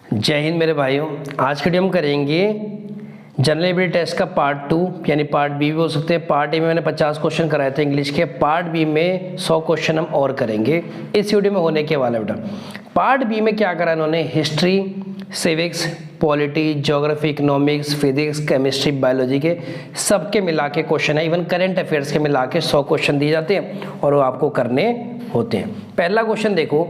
जय हिंद मेरे भाइयों। आज के वीडियो हम करेंगे जनरल एबिलिटी टेस्ट का पार्ट 2 यानी पार्ट बी भी हो सकते हैं। पार्ट ए में मैंने 50 क्वेश्चन कराए थे इंग्लिश के, पार्ट बी में 100 क्वेश्चन हम और करेंगे इस वीडियो में होने के वाला बेटा। पार्ट बी में क्या करा इन्होंने, history, civics, polity, geography, economics, physics, chemistry, biology के सबके मिला के क्वेश्चन है, इवन करंट अफेयर्स के मिला के 100 क्वेश्चन दिए जाते हैं और वो आपको करने होते हैं। पहला क्वेश्चन देखो,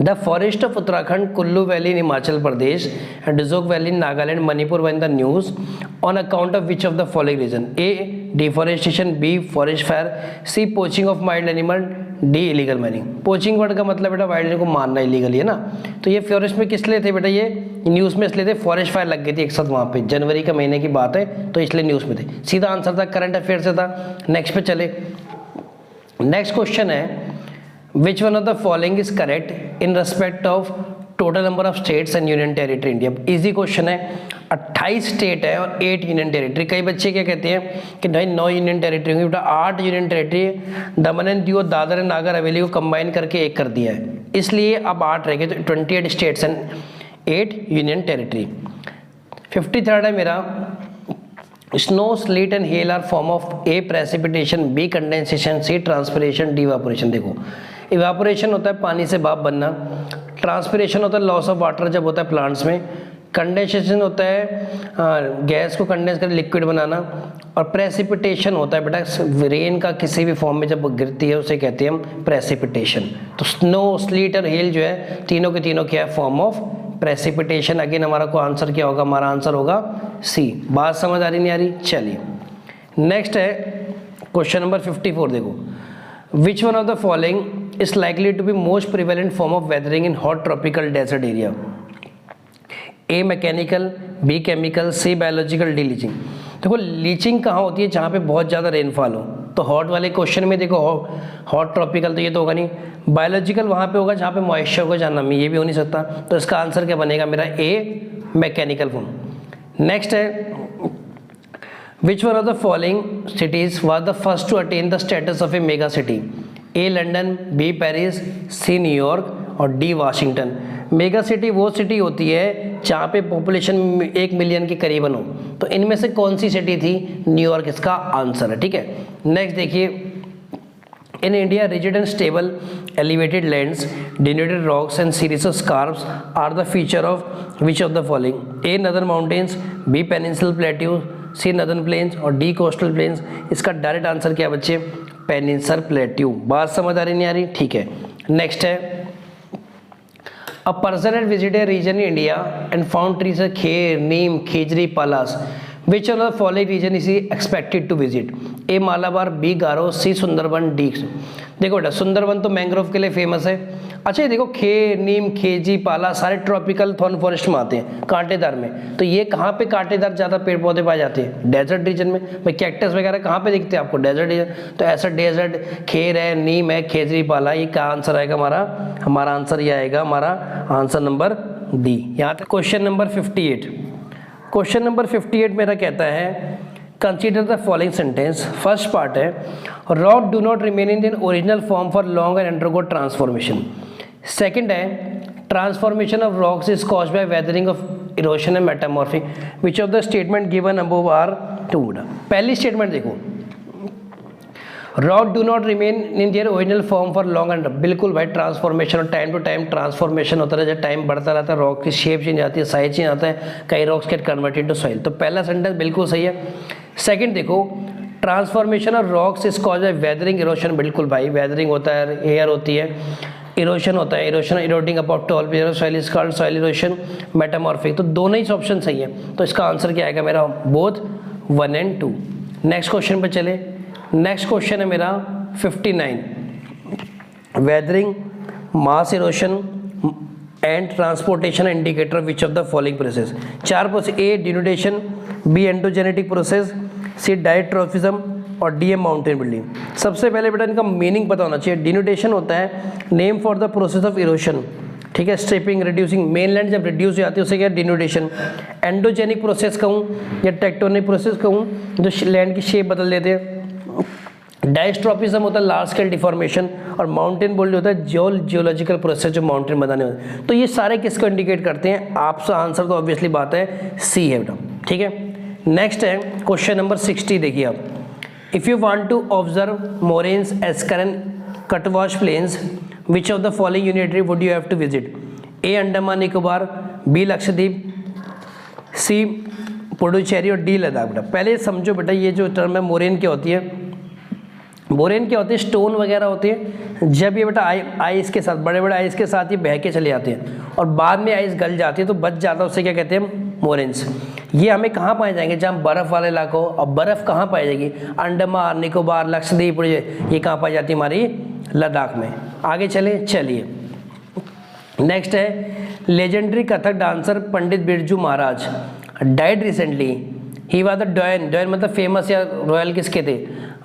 the forest of Uttarakhand, Kullu valley in Himachal Pradesh and Dzukou valley in Nagaland, Manipur one the news on account of which of the following region? A deforestation, B forest fire, C poaching of wild animal, D illegal mining. Poaching word का मतलब बेटा wild animal को मारना illegal है ना। तो ये forest में किस लिए थे बेटा, ये न्यूज़ में इसलिए थे, फॉरेस्ट फायर लग गई थी एक साथ वहाँ पे, जनवरी का महीने की बात है तो इसलिए न्यूज़ में थे। सीधा आंसर था, करंट अफेयर से था। नेक्स्ट पे चले, नेक्स्ट क्वेश्चन है, Which one of the following is correct in respect of total number of states and union territory India? Easy question है। 28 स्टेट है और 8 यूनियन टेरिटरी। कई बच्चे क्या कहते हैं कि भाई 9 यूनियन टेरिटरी होंगी, बेटा 8 union territory, Daman and Diu, Dadar and Nagar Haveli को कंबाइन करके एक कर दिया है, इसलिए अब 8 रह गए, तो 28 states and 8 union territory. 53rd है मेरा, snow, sleet and hail are form of a precipitation, B condensation, C transpiration, D evaporation. देखो, इवापोरेशन होता है पानी से भाप बनना, ट्रांसपिरेशन होता है लॉस ऑफ वाटर जब होता है प्लांट्स में, कंडेंसेशन होता है गैस को कंडेंस कर लिक्विड बनाना, और प्रेसिपिटेशन होता है बेटा रेन का किसी भी फॉर्म में जब गिरती है उसे कहते हैं हम प्रेसिपिटेशन। तो स्नो, स्लीट और हेल जो है तीनों के तीनों क्या है, फॉर्म ऑफ प्रेसिपिटेशन। अगेन हमारा को आंसर क्या होगा, हमारा आंसर होगा सी। बात समझ आ रही नहीं आ रही? चलिए नेक्स्ट है क्वेश्चन नंबर 54। देखो, विच one of the following is likely to be most prevalent form of weathering in hot tropical desert area? A mechanical, B chemical, C biological, D leaching। देखो लीचिंग कहाँ होती है, जहाँ पे बहुत ज़्यादा रेनफॉल हो। तो हॉट वाले क्वेश्चन में देखो हॉट ट्रॉपिकल तो ये तो होगा नहीं, बायोलॉजिकल वहाँ पे होगा जहाँ पे मॉइस्चर होगा, जहाँ नमी, ये भी हो नहीं सकता। तो इसका आंसर क्या बनेगा मेरा, ए मैकेनिकल फॉर्म। नेक्स्ट है, which one of the following cities was the first to attain the status of a mega city? A London, B Paris, C New York और डी वाशिंगटन। मेगा सिटी वो city होती है जहाँ पे population 1 million के करीबन हो, तो इनमें से कौन सी सिटी थी? न्यूयॉर्क इसका आंसर है। ठीक है, नेक्स्ट देखिए, in India rigid and stable elevated lands, denuded rocks and series of scarps are the feature of which of the following? A northern mountains, B peninsular plateau, C northern plains और D coastal plains. इसका direct answer क्या बच्चे, peninsular plateau. बात समझ आ रही नहीं आ रही? ठीक है, नेक्स्ट है, a person had visited region in India and found trees kher, neem, khejri, palash. Which of the following region is expected to visit? A Malabar, B Garo, C Sundarban, D. देखो बेटा सुंदरबन तो मैंग्रोव के लिए फेमस है। अच्छा ये देखो खेर, नीम, खेजी, पाला सारे ट्रॉपिकल थॉर्न फॉरेस्ट में आते हैं, कांटेदार में। तो ये कहाँ पे कांटेदार ज़्यादा पेड़ पौधे पाए जाते हैं? डेजर्ट रीजन में। भाई कैक्टस वगैरह कहाँ पे दिखते हैं आपको? Desert region. तो ऐसा डेजर्ट, खेर है, नीम है, खेजरी, पाला, ये क्या आंसर आएगा हमारा? हमारा आंसर ये आएगा, हमारा आंसर नंबर डी। यहाँ तक क्वेश्चन नंबर 58। क्वेश्चन नंबर 58 मेरा कहता है, consider the following sentence. First part है, rock do not remain in original form for long and undergo transformation. Second है, transformation of rocks is caused by weathering of erosion and metamorphic. Which of the statement given above are true? पहली statement देखो, rock do not remain in their original form for long and, बिल्कुल भाई transformation और time to time transformation होता रहता है, time बढ़ता रहता है, रॉक की शेप चेंज आती है, साइज चेंज आता है, कई rocks get converted to soil. तो पहला सेंटेंस बिल्कुल सही है। सेकंड देखो, transformation of rocks is caused by weathering erosion, बिल्कुल भाई वेदरिंग होता है, एयर होती है, इरोशन होता है, erosion eroding about tall pair soil is called soil erosion, metamorphic. तो दोनों ही ऑप्शन सही है, तो इसका आंसर क्या आएगा मेरा, बोथ 1 and 2। नेक्स्ट क्वेश्चन पे चले, नेक्स्ट क्वेश्चन है मेरा 59, weathering, mass erosion and transportation indicator which of the following process? 4 process, A denudation, B endogenetic process, C diastrophism और डी माउंटेन बिल्डिंग। सबसे पहले बेटा इनका मीनिंग पता होना चाहिए। डिनूडेशन होता है name for the process of erosion, ठीक है, स्ट्रिपिंग, रिड्यूसिंग, मेनलैंड जब रिड्यूस हो जाती है उसे क्या, डिनूडेशन। एंडोजेनिक प्रोसेस कहूँ या टेक्टोनिक प्रोसेस कहूँ, जो लैंड की शेप बदल देते हैं, डायस्ट्रॉपिज्म होता है लार्ज स्केल डिफॉर्मेशन, और माउंटेन बोल्ड होता है जियोलॉजिकल प्रोसेस जो माउंटेन बनाने होते हैं। तो ये सारे किसको इंडिकेट करते हैं? आपका आंसर तो ऑब्वियसली बात है सी है बेटा, ठीक है। नेक्स्ट है क्वेश्चन नंबर 60, देखिए आप, if you want to observe moraines eskers outwash plains which of the following unitary would you have to visit? A Andaman Nicobar, B Lakshadweep, C Puducherry और डी लद्दाख। बेटा पहले समझो बेटा ये जो टर्म है मोरेन क्या होती है? मोरेन क्या होती है? स्टोन वगैरह होती है, जब ये बेटा आइस के साथ, बड़े बड़े आइस के साथ ये बह के चले जाते हैं और बाद में आइस गल जाती है तो बच जाता है, उससे क्या कहते हैं? मोरेन्स। ये हमें कहाँ पाए जाएंगे? जहाँ बर्फ़ वाले इलाकों, और बर्फ़ कहाँ पाई जाएगी? अंडमान निकोबार, लक्षद्वीप, ये कहाँ पाई जाती है? हमारी लद्दाख में। आगे चलिए नेक्स्ट है legendary Kathak dancer Pandit Birju Maharaj died recently, he was the डॉयन मतलब फेमस या रॉयल किसके थे?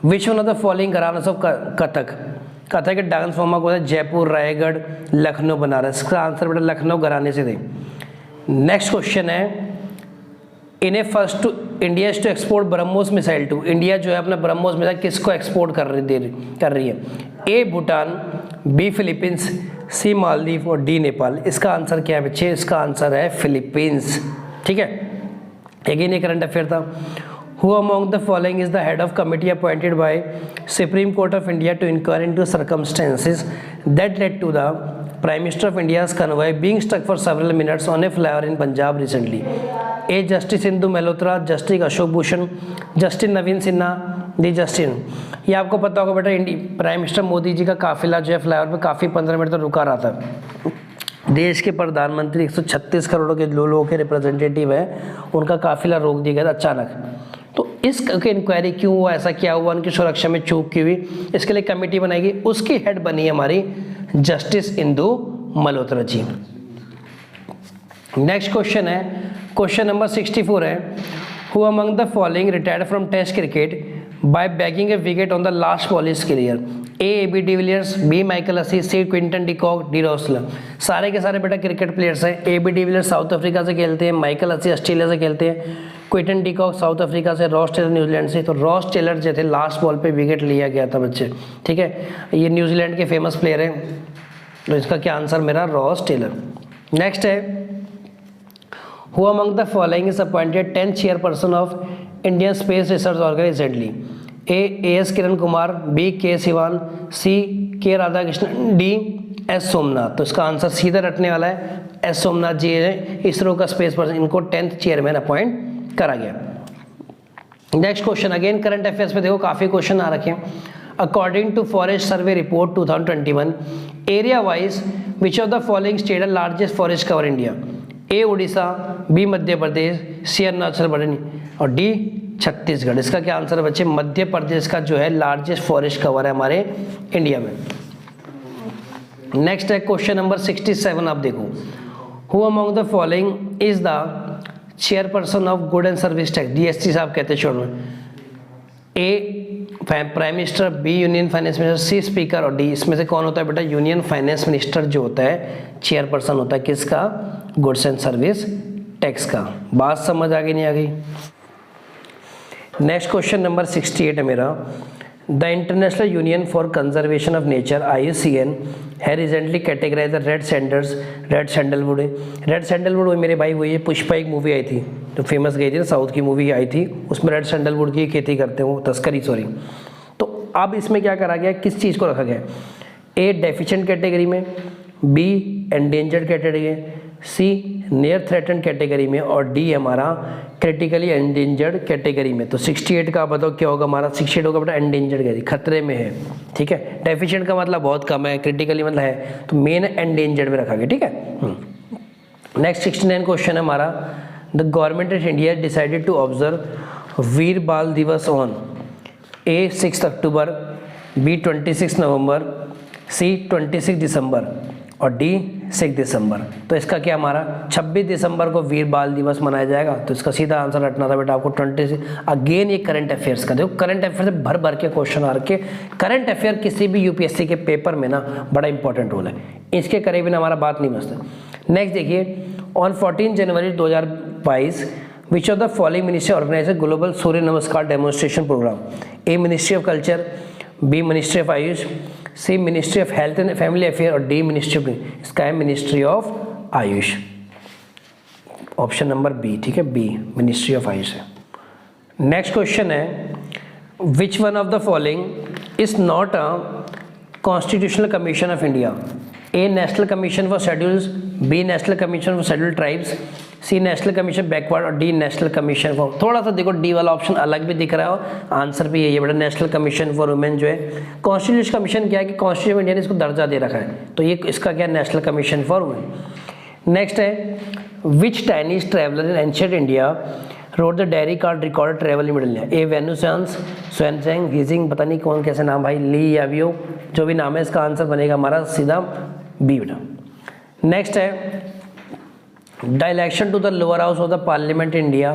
विच वन ऑफ द फॉलोइंग घरानों ऑफ कथक? कथक के डांस फॉर्म को है जयपुर, रायगढ़, लखनऊ, बनारस। इसका आंसर बेटा लखनऊ घराने से थे। नेक्स्ट क्वेश्चन है, in a first to India to export BrahMos missile to, India जो है अपना ब्रह्मोस मिसाइल किसको एक्सपोर्ट कर रही है? ए भूटान, बी फिलीपींस, सी मालदीव और डी नेपाल। इसका आंसर क्या है बच्चे? इसका आंसर है फिलीपींस, ठीक है। अगेन ये करंट अफेयर था। Who among the following is the head of committee appointed by Supreme Court of India to inquire into circumstances that led to the Prime Minister of India's convoy being stuck for several minutes on a flyover in Punjab recently? A. Justice Indu Malhotra, Justice Ashok Bhushan, Justice Naveen Sinha, D Justin. ये आपको पता होगा बेटा, prime minister Modi ji का काफिला जो है flyover पे काफ़ी 15 मिनट तक रुका रहा था। देश के प्रधानमंत्री 136 करोड़ के लोगों के रिप्रेजेंटेटिव है, उनका काफिला रोक दिया गया था अचानक। तो इस इंक्वायरी क्यों हुआ, ऐसा क्या हुआ, उनकी सुरक्षा में चूक की हुई, इसके लिए कमेटी बनाई गई। उसकी हेड बनी है हमारी justice Indu Malhotra ji. Next question है क्वेश्चन नंबर 64 है, who among the following retired from test cricket by bagging a wicket on the last ball is clear? A B de Villiers, B Michael Hussey, C Quinton de Kock, D Ross Taylor. सारे के सारे बेटा cricket players हैं। A B de Villiers South Africa से खेलते हैं, Michael Hussey Australia से खेलते हैं, क्विंटन डिकॉक साउथ अफ्रीका से, रॉस टेलर न्यूजीलैंड से। तो रॉस टेलर जो थे लास्ट बॉल पे विकेट लिया गया था बच्चे, ठीक है। ये न्यूजीलैंड के फेमस प्लेयर हैं, तो इसका क्या आंसर मेरा? Ross Taylor. नेक्स्ट है, who among the following is appointed 10th chairperson of Indian space research organisation recently? A S Kiran Kumar, B K Sivan, सी के राधाकृष्णन, डी एस सोमनाथ। तो इसका आंसर सीधा रटने वाला है, एस सोमनाथ जी है इसरो का स्पेस पर्सन, इनको 10th चेयरमैन अपॉइंट करा गया। Next question again current affairs पे देखो काफी क्वेश्चन आ रखे हैं। According to forest survey report 2021, area wise which of the following state are largest forest cover India? A Orissa, B Madhya Pradesh, C Arunachal Pradesh और डी छत्तीसगढ़। इसका क्या आंसर है बच्चे? मध्य प्रदेश का जो है लार्जेस्ट फॉरेस्ट कवर है हमारे इंडिया में। नेक्स्ट है क्वेश्चन नंबर 67, आप देखो, who among the following is the chairperson of good and service tax? DST साहब कहते हैं शोर में। A prime minister, B union finance minister, C speaker और डी इसमें से कौन होता है बेटा? यूनियन फाइनेंस मिनिस्टर जो होता है चेयरपर्सन होता है किसका? गुड्स एंड सर्विस टैक्स का। बात समझ आ गई नहीं आ गई? नेक्स्ट क्वेश्चन नंबर 68 है मेरा। The international union for conservation of nature IUCN है recently categorise red sandalwood. Red sandalwood मेरे भाई वही है, पुष्पा एक मूवी आई थी तो फेमस गई थी ना, साउथ की मूवी आई थी, उसमें रेड सैंडलवुड की खेती करते हैं वो, तस्करी सॉरी। तो अब इसमें क्या करा गया, किस चीज़ को रखा गया? ए डेफिशिएंट कैटेगरी में, बी एंडेंजर्ड कैटेगरी, सी नियर थ्रेटन कैटेगरी में और डी हमारा क्रिटिकली एंडेंजर्ड कैटेगरी में। तो 68 का बताओ क्या होगा हमारा? 68 होगा बेटा एंडेंजर्ड कैटेगरी, खतरे में है, ठीक है। डेफिशिएंट का मतलब बहुत कम है, क्रिटिकली मतलब है, तो मेन एंडेंजर्ड में रखा गया, ठीक है। नेक्स्ट 69 क्वेश्चन है हमारा। The government of India decided to observe Veer Bal Diwas on A 6 October, B 26 नवंबर, सी 26 दिसंबर और डी 6 दिसंबर। तो इसका क्या हमारा 26 दिसंबर को वीर बाल दिवस मनाया जाएगा। तो इसका सीधा आंसर रटना था बेटा आपको 26। अगेन ये करंट अफेयर्स का देखो, करंट अफेयर से भर भर के क्वेश्चन आ रखे। करंट अफेयर किसी भी यूपीएससी के पेपर में ना बड़ा इंपॉर्टेंट रोल है, इसके करे बिना हमारा बात नहीं बचता। नेक्स्ट देखिए, on 14 January 2022 which of the following ministry organize global Surya Namaskar demonstration program? A ministry of culture, B ministry of Ayush, C ministry of health and family affair और डी मिनिस्ट्री ऑफ, इसका है ministry of Ayush, option number B, ठीक है, B ministry of Ayush है। Next question है, which one of the following is not a constitutional commission of India? A national commission for schedules, B national commission for scheduled tribes, C national commission backward और D national commission for, थोड़ा सा देखो D वाला option अलग भी दिख रहा हो, आंसर भी यही है बेटा, नेशनल कमीशन फॉर वुमेन जो है। कॉन्स्टिट्यूशन कमीशन क्या है कि कॉन्स्टिट्यूशन ऑफ इंडिया ने इसको दर्जा दे रखा है, तो ये इसका क्या है, national commission for women. Next है, which Chinese traveller in ancient India wrote the diary card record travel in middle India? A वेनुसेंस, सुएनसेंग, गीजिंग, पता नहीं कौन कैसे नाम भाई, ली यावियो, जो भी नाम है इसका आंसर बनेगा हमारा सीधा बी बेटा। नेक्स्ट है, the election to the lower house of the parliament India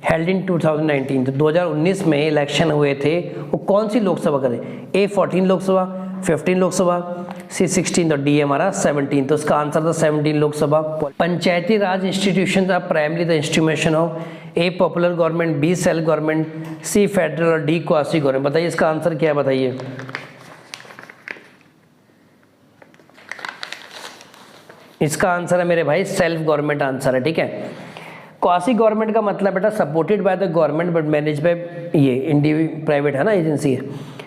held in 2019, तो 2019 में इलेक्शन हुए थे, वो कौन सी लोकसभा का थे? ए 14 लोकसभा, 15 लोकसभा, सी 16 और डी हमारा 17, तो इसका आंसर था 17 Lok Sabha. Panchayati Raj institution are primary the institution of A popular government, B self government, C federal और डी क्वासी गवर्नमेंट। बताइए इसका आंसर क्या है, बताइए। इसका आंसर है मेरे भाई सेल्फ गवर्नमेंट आंसर है, ठीक है। क्वासी गवर्नमेंट का मतलब बेटा supported by the government but manage by ये इंडिविजुअल प्राइवेट है ना, एजेंसी है।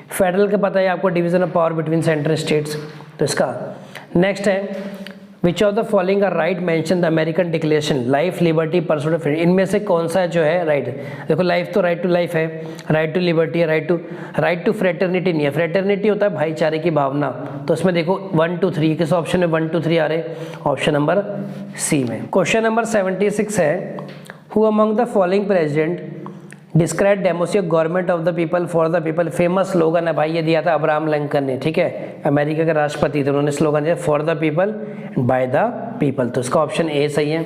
फेडरल का पता है आपको, division of power between central states, तो इसका। नेक्स्ट है, which of the following are right mention the American declaration, life liberty pursuit of freedom, इनमें से कौन सा जो है राइट? देखो लाइफ तो राइट टू लाइफ है, राइट टू लिबर्टी है, राइट टू फ्रेटर्निटी नहीं है, फ्रेटर्निटी होता है भाईचारे की भावना, तो इसमें देखो 1 2 3 किस ऑप्शन में 1 2 3 आ रहे? ऑप्शन नंबर सी में। क्वेश्चन नंबर 76 है, who among the following president describe democracy government of the people for the people? Famous slogan है भाई, ये दिया था अब्राहम लिंकन ने, ठीक है, अमेरिका के राष्ट्रपति थे, उन्होंने स्लोगन दिया for the people by the people, तो इसका ऑप्शन ए सही है।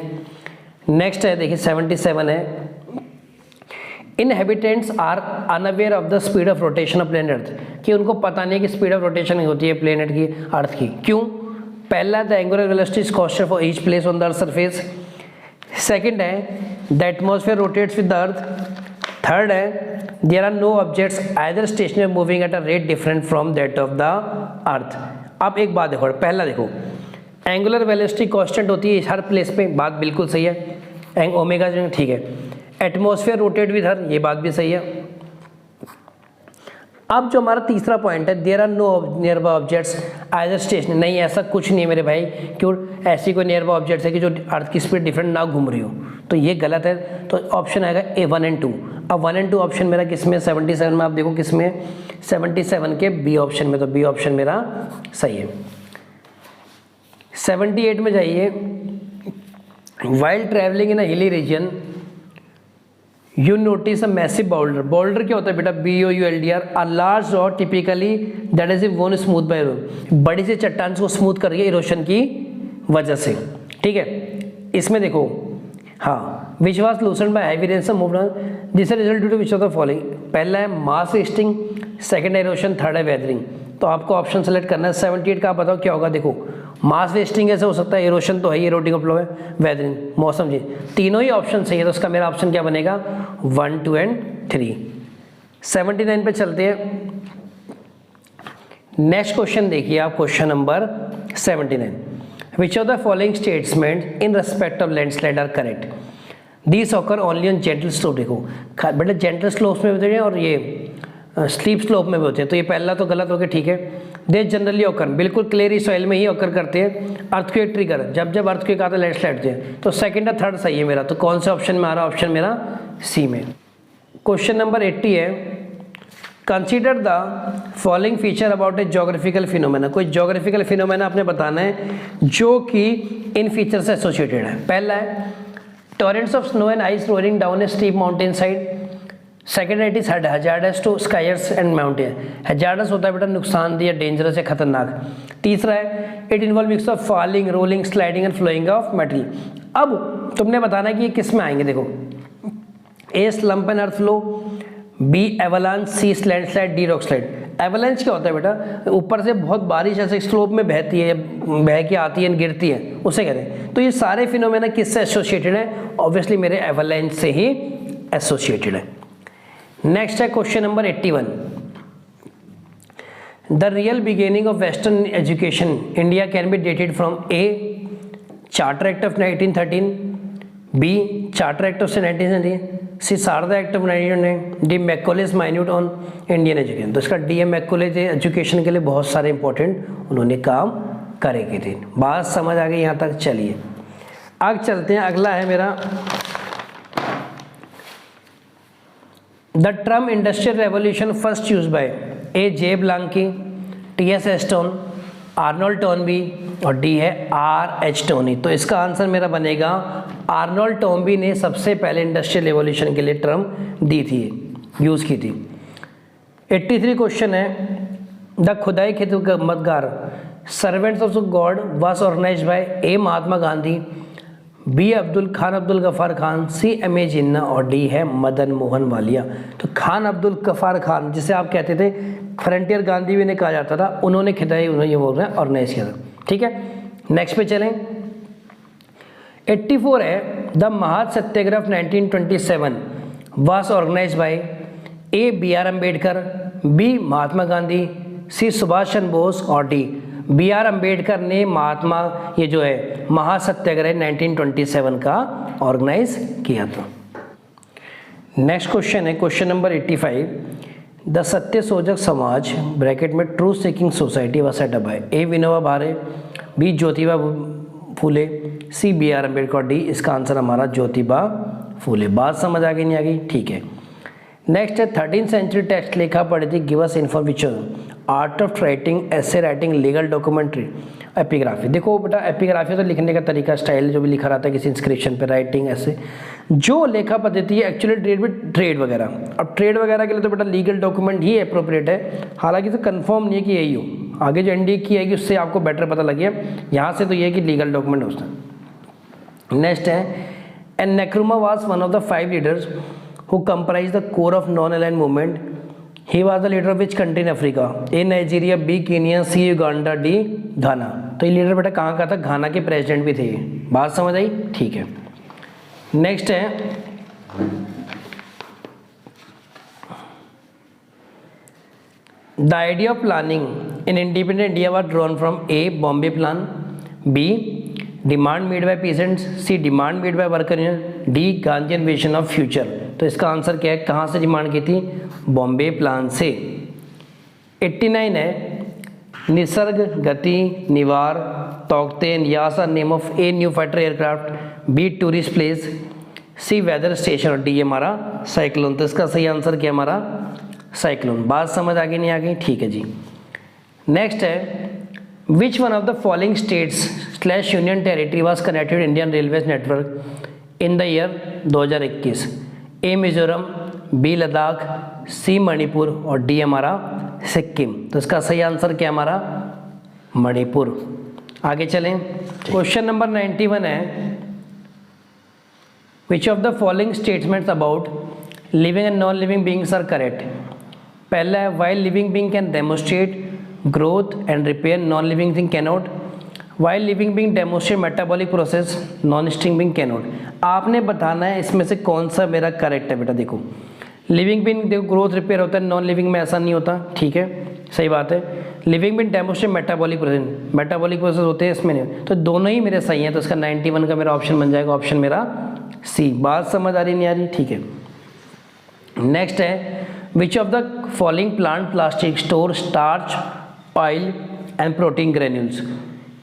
नेक्स्ट है देखिए 77 है, inhabitants are unaware of the speed of rotation of planet earth, कि उनको पता नहीं है कि स्पीड ऑफ रोटेशन होती है प्लेनेट की, अर्थ की, क्यों? पहला the angular velocity is constant for each place on the earth surface, second है the atmosphere rotates with the earth, third है there are no objects either stationary moving at a rate different from that of the earth. अब एक बात देखो, पहला देखो angular velocity constant होती है हर प्लेस पे, बात बिल्कुल सही है, ओमेगा जो ठीक है। एटमॉस्फेयर रोटेट विद अर्थ, ये बात भी सही है। अब जो हमारा तीसरा पॉइंट है, there are no nearby objects either stationary, नहीं ऐसा कुछ नहीं है मेरे भाई, क्यों? ऐसी कोई नियर बाय ऑब्जेक्ट्स है कि जो अर्थ की स्पीड डिफरेंट ना घूम रही हो, तो ये गलत है, तो ऑप्शन आएगा ए 1 और 2। अब 1 और 2 ऑप्शन मेरा किसमें? 77 में, आप देखो किसमें? 77 के बी ऑप्शन में, तो बी ऑप्शन मेरा सही है। 78 में जाइए, while travelling in a hilly region you notice a massive boulder, boulder क्या होता है बेटा? BOULDR, a large rock typically that is worn smooth by erosion, बड़ी सी चट्टान को स्मूथ कर रही है इरोशन की वजह से, ठीक है। इसमें देखो हाँ, which was loosened by heavy rainfall moved on, this result due to which of the following? पहला है मास वेस्टिंग, सेकंड है इरोशन, थर्ड है वेदरिंग, तो आपको ऑप्शन सेलेक्ट करना है। 78 का आप बताओ क्या होगा? देखो मास वेस्टिंग ऐसे हो सकता है, इरोशन तो है ही, इरोडिंग ऑफ फ्लो है, वेदरिंग मौसम जी, तीनों ही ऑप्शन सही है, तो उसका मेरा ऑप्शन क्या बनेगा? 1 2 एंड 3। 79 पे चलते हैं। नेक्स्ट क्वेश्चन देखिए आप, question number 79, which of the following statement in respect of landslide are correct? These occur only on gentle slope, देखो बेटा जेंटल स्लोप्स में होते हैं और ये स्लीप स्लोप में भी होते हैं, तो ये पहला तो गलत हो गया, ठीक है। दे जनरली ऑकर, बिल्कुल क्लेरी सॉइल में ही ऑकर करते हैं। अर्थक्वेक ट्रिगर, जब जब अर्थक्वेक आता है लैंडस्लाइड होते हैं, तो सेकंड या थर्ड सही है मेरा, तो कौन से ऑप्शन में आ रहा है? ऑप्शन मेरा सी में। क्वेश्चन नंबर 80 है, consider the following feature about A geographical phenomena, कोई जोग्राफिकल फिनोमेना आपने बताना है जो कि इन फीचर से एसोसिएटेड है। पहला है torrents of snow and ice rolling down a steep mountain side, second it is hazardous to skiers and mountain, hazardous होता है बेटा नुकसानदेह, डेंजरस है, खतरनाक। तीसरा है it involve mix of falling, rolling, sliding and flowing of material. अब तुमने बताना है कि ये किस में आएंगे, देखो A slump and earth flow, B avalanche, C landslide, D rock slide. Avalanche क्या होता है बेटा? ऊपर से बहुत बारिश ऐसे स्लोप में बहती है, बह के आती है, गिरती है, उसे कहते हैं। तो ये सारे फिनोमेना किससे एसोसिएटेड है? ऑब्वियसली मेरे एवलांच से ही एसोसिएटेड है। नेक्स्ट है question number 81, the real beginning of western education India can be dated from A charter act of 1913, B charter act of 1917, C Sharda act of 1909, D Macaulay's minute on Indian education. तो इसका D M Macaulay education के लिए बहुत सारे important उन्होंने काम करे की थी। बात समझ आ गई यहाँ तक? चलिए आगे चलते हैं। अगला है मेरा the term industrial revolution first use by A J Blanqui, T S Ashton, Arnold Toynbee और डी है आर एच टोनी। तो इसका आंसर मेरा बनेगा आर्नोल्ड टॉनबी ने सबसे पहले इंडस्ट्रियल रेवोल्यूशन के लिए टर्म दी थी, यूज़ की थी। 83 क्वेश्चन है the Khudai Khidmatgar servants of God was organized by A Mahatma Gandhi, B Abdul Ghaffar Khan, C M A Jinnah और डी है मदन मोहन वालिया। तो खान अब्दुल गफ्फार खान जिसे आप कहते थे फ्रंटियर गांधी भी ने कहा जाता था, उन्होंने खिदाई उन्होंने ये बोल रहे हैं ऑर्गेनाइज किया था। ठीक है, नेक्स्ट पे चलें। 84 है the Mahad Satyagraha 1927 was organize by A B R Ambedkar, B Mahatma Gandhi, C Subhash Chandra Bose और डी बी आर अम्बेडकर ने महात्मा ये जो है महासत्याग्रह 1927 का ऑर्गेनाइज किया था। नेक्स्ट क्वेश्चन है question number 85 the Satya Shodhak Samaj bracket में truth seeking society was set up है A Vinoba Bhave, B Jyotiba Phule, C B R Ambedkar, D इसका आंसर हमारा ज्योतिबा फूले। बात समझ आ गई नहीं आ गई? ठीक है। नेक्स्ट है 13th सेंचुरी टेक्स्ट लिखा पड़ी थी give us information art of writing, essay writing, legal documentary, epigraphy. देखो बेटा एपिग्राफी तो लिखने का तरीका स्टाइल जो भी लिखा रहता है किसी इंस्क्रिप्शन पे, राइटिंग ऐसे जो लेखा पद्धति है एक्चुअली ट्रेड में ट्रेड वगैरह। अब ट्रेड वगैरह के लिए तो बेटा लीगल डॉक्यूमेंट ही अप्रोप्रिएट है, हालांकि तो कंफर्म नहीं है कि यही हो, आगे जो एनडीए की आएगी उससे आपको बेटर पता लगे। यहाँ से तो ये है कि लीगल डॉक्यूमेंट होता है। नेक्स्ट है and Nkrumah was one of the 5 leaders who comprised the core of non-aligned movement. He was the leader of which country in Africa? A Nigeria, B Kenya, C Uganda, D घाना। तो ये leader बेटा कहाँ का था? घाना के president भी थे। बात समझ आई? ठीक है। नेक्स्ट है the idea of planning in independent India was drawn from A Bombay plan, B demand made by peasants, C demand made by worker union, D Gandhian vision of future. तो इसका आंसर क्या है? कहाँ से डिमांड की थी? बॉम्बे प्लान से। 89 है निसर्ग गति निवार तौकते न्यास name of a new fighter aircraft, B tourist place, C weather station और डी हमारा साइक्लोन। तो इसका सही आंसर क्या हमारा? साइक्लोन। बात समझ आ गई नहीं आ गई? ठीक है जी। नेक्स्ट है which one of the following states / union territory was connected Indian railway network in the year 2021? A Mizoram, B Ladakh, C Manipur और डी हमारा सिक्किम। तो इसका सही आंसर क्या हमारा? मणिपुर। आगे चलें। क्वेश्चन नंबर 91 है which of the following statements about living and non living beings are correct? पहला है while living being can demonstrate growth and repair, non-living thing cannot. While living being demonstrate metabolic process, non-living being cannot. आपने बताना है इसमें से कौन सा मेरा करेक्ट है बेटा। देखो लिविंग बीइंग देखो ग्रोथ रिपेयर होता है, नॉन लिविंग में ऐसा नहीं होता। ठीक है, सही बात है। Living being demonstrate metabolic process होते हैं, इसमें नहीं। तो दोनों ही मेरे सही हैं। तो इसका 91 का मेरा ऑप्शन बन जाएगा ऑप्शन मेरा सी। बात समझ आ रही नहीं आ रही? ठीक है। नेक्स्ट है which of the following plant plastic store starch oil and protein granules?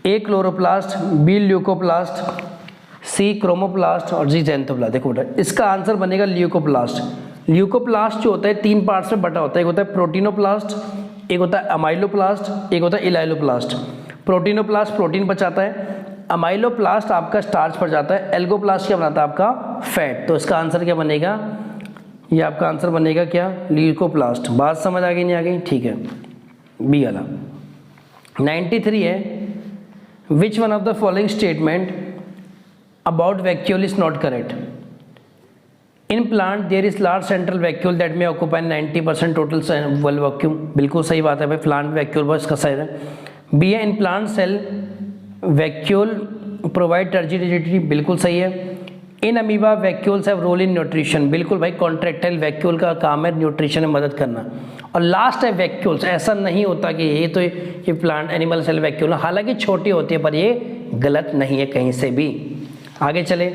A chloroplast, B leucoplast, C chromoplast और जी जेंथोप्लास्ट। देखो बेटा इसका आंसर बनेगा ल्यूकोप्लास्ट। ल्यूकोप्लास्ट जो होता है 3 पार्ट्स में बटा होता है, एक होता है प्रोटीनोप्लास्ट, एक होता है अमाइलोप्लास्ट, एक होता है इलाइलोप्लास्ट। प्रोटीनोप्लास्ट प्रोटीन बचाता है, अमाइलोप्लास्ट आपका स्टार्च पर जाता है, एल्गोप्लास्ट क्या बनाता है आपका फैट। तो इसका आंसर क्या बनेगा? ये आपका आंसर बनेगा क्या? ल्यूकोप्लास्ट। बात समझ आ गई नहीं आ गई? ठीक है, बी वाला। 93 है which one of the following statement about vacuole is not correct? In plant there is large central vacuole that में ऑक्यूपाई 90% टोटल वेल वैक्यूम। बिल्कुल सही बात है भाई, प्लांट वैक्यूल बस इसका सही है। बी है in plant cell vacuole provide turgidity, बिल्कुल सही है। In amoeba vacuoles have role in nutrition, बिल्कुल भाई, कॉन्ट्रैक्टाइल वैक्यूल का काम है न्यूट्रिशन में मदद करना। और लास्ट है वैक्यूल्स, ऐसा नहीं होता कि ये प्लांट एनिमल सेल वैक्यूल, हालांकि छोटी होती है पर ये गलत नहीं है कहीं से भी। आगे चले,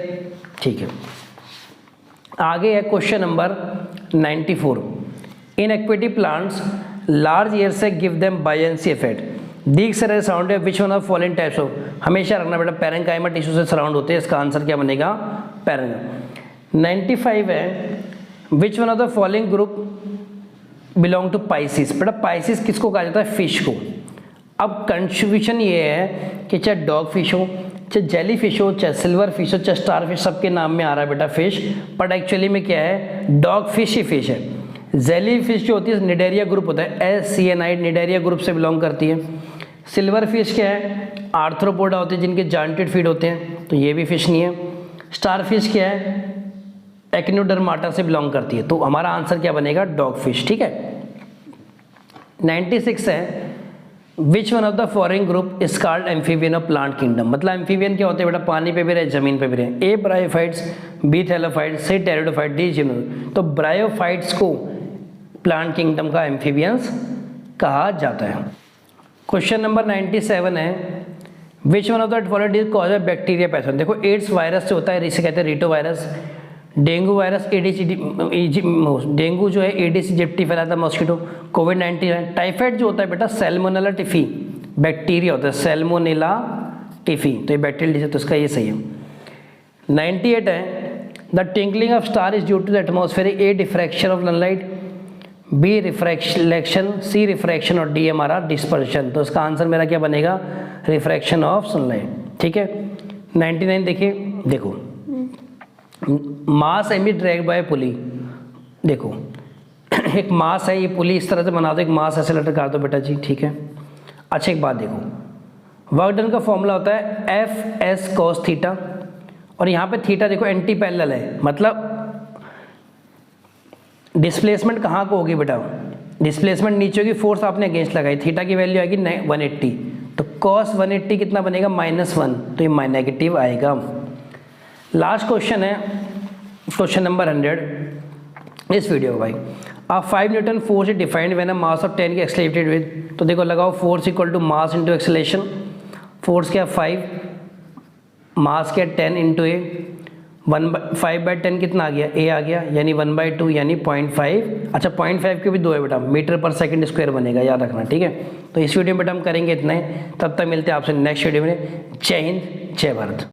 ठीक है। आगे है question number 94। In aquatic plants large air से गिव देम बायंसी इफेक्ट, दीग से सराउंड है which one of following types of, हमेशा रखना बेटा पैरेंकाइमा टिश्यू से सराउंड होते हैं, इसका आंसर क्या बनेगा पैरेंका। 95 है which one of the following group belong to pisces, बेटा पाइसिस किसको कहा जाता है, फिश को। अब कंट्रीब्यूशन ये है कि चाहे डॉग फिश हो, चाहे जेली फिश हो, चाहे सिल्वर फिश हो, चाहे स्टार फिश, सबके नाम में आ रहा है बेटा फिश, बट एक्चुअली में क्या है, डॉग फिश ही फिश है। जेली फिश जो होती है निडेरिया ग्रुप होता है, SCNI निडेरिया ग्रुप से बिलोंग करती है। सिल्वर फिश क्या है, आर्थ्रोपोडा होते हैं जिनके जॉइंटेड फीट होते हैं, तो ये भी फिश नहीं है। स्टार फिश क्या है, एक्नोडर्माटा से बिलोंग करती है, तो हमारा आंसर क्या बनेगा, डॉग फिश, ठीक है। 96 है which one of the following group is called amphibian of plant kingdom, मतलब एम्फीबियन क्या होते हैं बेटा, पानी पे भी रहे, जमीन पे भी रहे। ए ब्रायोफाइट्स, बी थैलोफाइट्स, सी टेरिडोफाइट, डी जिम्नो, तो ब्रायोफाइट्स को प्लांट किंगडम का एम्फीबियंस कहा जाता है। क्वेश्चन नंबर 97 है which one of the following is cause of bacteria pathogen, देखो एड्स वायरस से होता है, इसे कहते हैं रीटो वायरस। डेंगू वायरस डेंगू जो है एडिस इजिप्टी फैलाता है मॉस्किटो। कोविड-19 है। टाइफाइड जो होता है बेटा सैल्मोनेला टिफी बैक्टीरिया होता है, सैल्मोनेला टिफी, तो ये बैक्टीरियल डिजीज, तो इसका ये सही है। 98 है the twinkling of star is due to the atmospheric, A diffraction of sunlight, B refraction, C refraction और डी हमारा डिस्पर्शन, तो इसका आंसर मेरा क्या बनेगा, रिफ्रैक्शन ऑफ सनलाइट, ठीक है। 99 देखिए, देखो मास एमिट ड्रैग बाय पुली, देखो एक मास है, ये पुली इस तरह से बना दो, एक मास ऐसे लटका दो बेटा जी, ठीक है। अच्छा एक बात देखो, वर्क डन का फॉर्मूला होता है FS cos थीटा, और यहाँ पे थीटा देखो एंटी पैरेलल है, मतलब डिस्प्लेसमेंट कहाँ को होगी बेटा, डिस्प्लेसमेंट नीचे होगी, फोर्स आपने अगेंस्ट लगाई, थीटा की वैल्यू आएगी 180, तो cos 180 कितना बनेगा, -1, तो ये नेगेटिव आएगा। लास्ट क्वेश्चन है क्वेश्चन नंबर 100 इस वीडियो भाई। अब 5 newton force is defined when a mass of 10 की एक्सेलरेटेड विद, तो देखो लगाओ force equal to mass into acceleration, force क्या 5, मास क्या 10 इंटू ए, 5/10 कितना आ गया, ए आ गया, यानी 1/2 यानी 0.5, अच्छा 0.5 के भी 2 है बेटा, मीटर पर सेकंड स्क्वायर बनेगा, याद रखना, ठीक है। तो इस वीडियो में बेटा हम करेंगे इतना ही, तब तक मिलते हैं आपसे नेक्स्ट वीडियो में। जय हिंद, जय भारत।